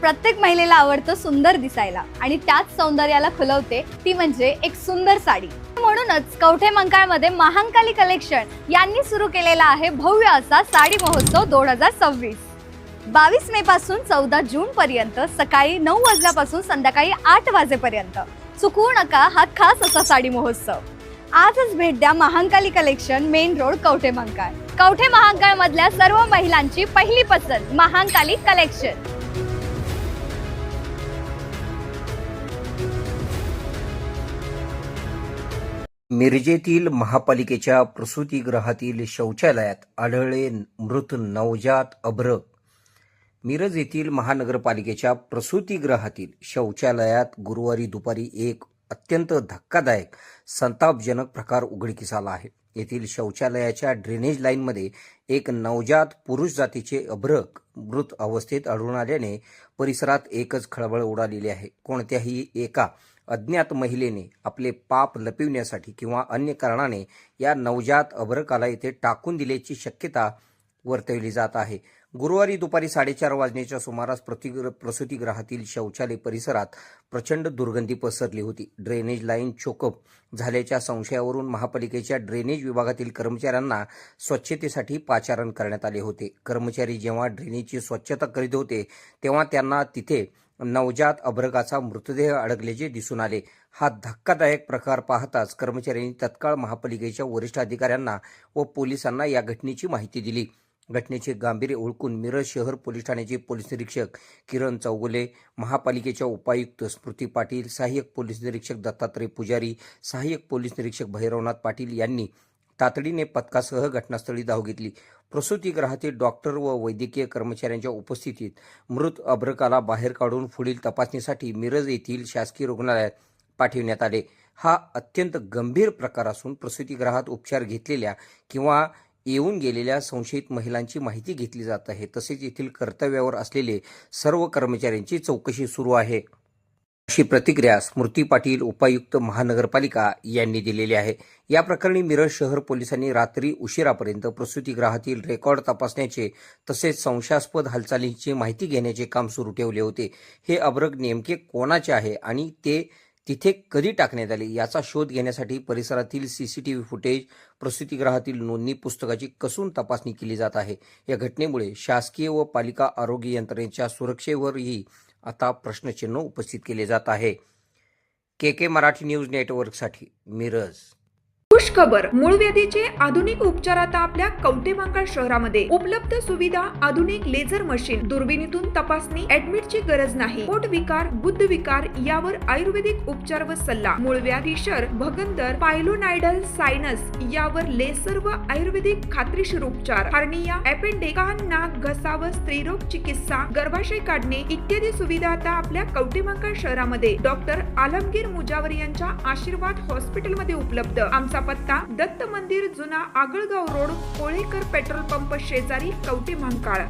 प्रत्येक महिलेला आवडतं सुंदर दिसायला आणि त्याच सौंदर्याला खुलवते ती म्हणजे एक सुंदर साडी। म्हणूनच कवठे मंकाळमध्ये महांकाली कलेक्शन यांनी सुरू केलेला आहे भव्य असा साडी महोत्सव 2026। 22 मे पासून 14 जून पर्यंत सकाळी 9 वाजल्यापासून संध्याकाळी 8 वाजेपर्यंत चुकवू नका हा खास असा साडी महोत्सव। आजच भेट द्या Mahankali collection, main road, Kavathe मंकाळ। Kavathe Mahankal मधल्या सर्व महिलांची पहिली पसंत महांकाली कलेक्शन। मिरजेतील महापालिकेच्या प्रसूतिगृहातील शौचालयात आढळले मृत नवजात अभ्रक। मिरज येथील महानगरपालिकेच्या प्रसूतिगृहातील शौचालयात गुरुवारी दुपारी एक अत्यंत धक्कादायक संतापजनक प्रकार उघडकीस आला आहे। येथील शौचालयाच्या ड्रेनेज लाईनमध्ये एक नवजात पुरुष जातीचे अभ्रक मृत अवस्थेत आढळून आल्याने परिसरात एकच खळबळ उडालेली आहे। कोणत्याही एका अज्ञात महिलेने आपले पाप लपविण्यासाठी किंवा अन्य कारणाने या नवजात अभ्रकाला येथे टाकून दिल्याची शक्यता वर्तवली जात आहे। गुरुवारी दुपारी 4:30 वाजण्याच्या सुमारास प्रसूतिगृहातील शौचालय परिसरात प्रचंड दुर्गंधी पसरली होती। ड्रेनेज लाईन चोकअप झाल्याच्या संशयावरून महापालिकेच्या ड्रेनेज विभागातील कर्मचाऱ्यांना स्वच्छतेसाठी पाचारण करण्यात आले होते। कर्मचारी जेव्हा ड्रेनेजची स्वच्छता करीत होते तेव्हा त्यांना तिथे नवजात अभ्रकाचा मृतदेह अडकल्याचे दिसून आले। हा धक्कादायक प्रकार पाहताच कर्मचाऱ्यांनी तत्काळ महापालिकेच्या वरिष्ठ अधिकाऱ्यांना व पोलिसांना या घटनेची माहिती दिली। घटनेचे गांभीर्य ओळखून मिरज शहर पोलीस ठाण्याचे पोलीस निरीक्षक किरण चौगुले, महापालिकेच्या उपायुक्त स्मृती पाटील, सहाय्यक पोलीस निरीक्षक दत्तात्रय पुजारी, सहाय्यक पोलीस निरीक्षक भैरवनाथ पाटील यांनी तातडीने पथकासह घटनास्थळी धाव घेतली। प्रसूतिगृहातील डॉक्टर व वैद्यकीय कर्मचाऱ्यांच्या उपस्थितीत मृत अभ्रकाला बाहेर काढून पुढील तपासणीसाठी मिरज येथील शासकीय रुग्णालयात पाठविण्यात आले। हा अत्यंत गंभीर प्रकार असून प्रसूतिगृहात उपचार घेतलेल्या किंवा येऊन गेलेल्या संशयित महिलांची माहिती घेतली जात आहे। तसेच येथील कर्तव्यावर असलेले सर्व कर्मचाऱ्यांची चौकशी सुरू आहे, अशी प्रतिक्रिया स्मृती पाटील, उपायुक्त महानगरपालिका यांनी दिलेली आहे। या प्रकरणी मिरज शहर पोलिसांनी रात्री उशिरापर्यंत प्रसूतिगृहातील रेकॉर्ड तपासण्याचे तसेच संशयास्पद हालचालींची माहिती घेण्याचे काम सुरू ठेवले होते। हे अभ्रक नेमके कोणाचे आहे आणि ते तिथे कधी टाकण्यात आले याचा शोध घेण्यासाठी परिसरातील सीसीटीव्ही फुटेज, प्रसूतिगृहातील नोंदणी पुस्तकाची कसून तपासणी केली जात आहे। या घटनेमुळे शासकीय व पालिका आरोग्य यंत्रणेच्या सुरक्षेवरही आता प्रश्नचिन्ह उपस्थित केले जात आहे। के मराठी न्यूज नेटवर्कसाठी मिरज। खुश खबर, मूळव्याधीचे आधुनिक उपचार आता आपल्या कवठे मंकाळ शहरामध्ये उपलब्ध सुविधा, आधुनिक लेझर मशीन, दुर्बिणीतून तपासणी, ऍडमिटची गरज नाही। पोट विकार, बुद्ध विकार यावर आयुर्वेदिक उपचार व सल्ला, मूळव्याधी, फिशर, भगंदर, पायलोनायडल, सायनस यावर लेसर व आयुर्वेदिक खात्रीशीर उपचार, हार्निया, अपेंडिक्स, कान, नाक, घसा व स्त्रीरोग चिकित्सा, गर्भाशय काढणे इत्यादी सुविधा आता आपल्या कवठे मंकाळ शहरामध्ये डॉक्टर आलमगीर मुजावर यांच्या आशीर्वाद हॉस्पिटलमध्ये उपलब्ध। आमचा पत्ता दत्त मंदिर, जुना Agalgaon road, Kolekar petrol pump शेजारी, कवठे मंकाळ।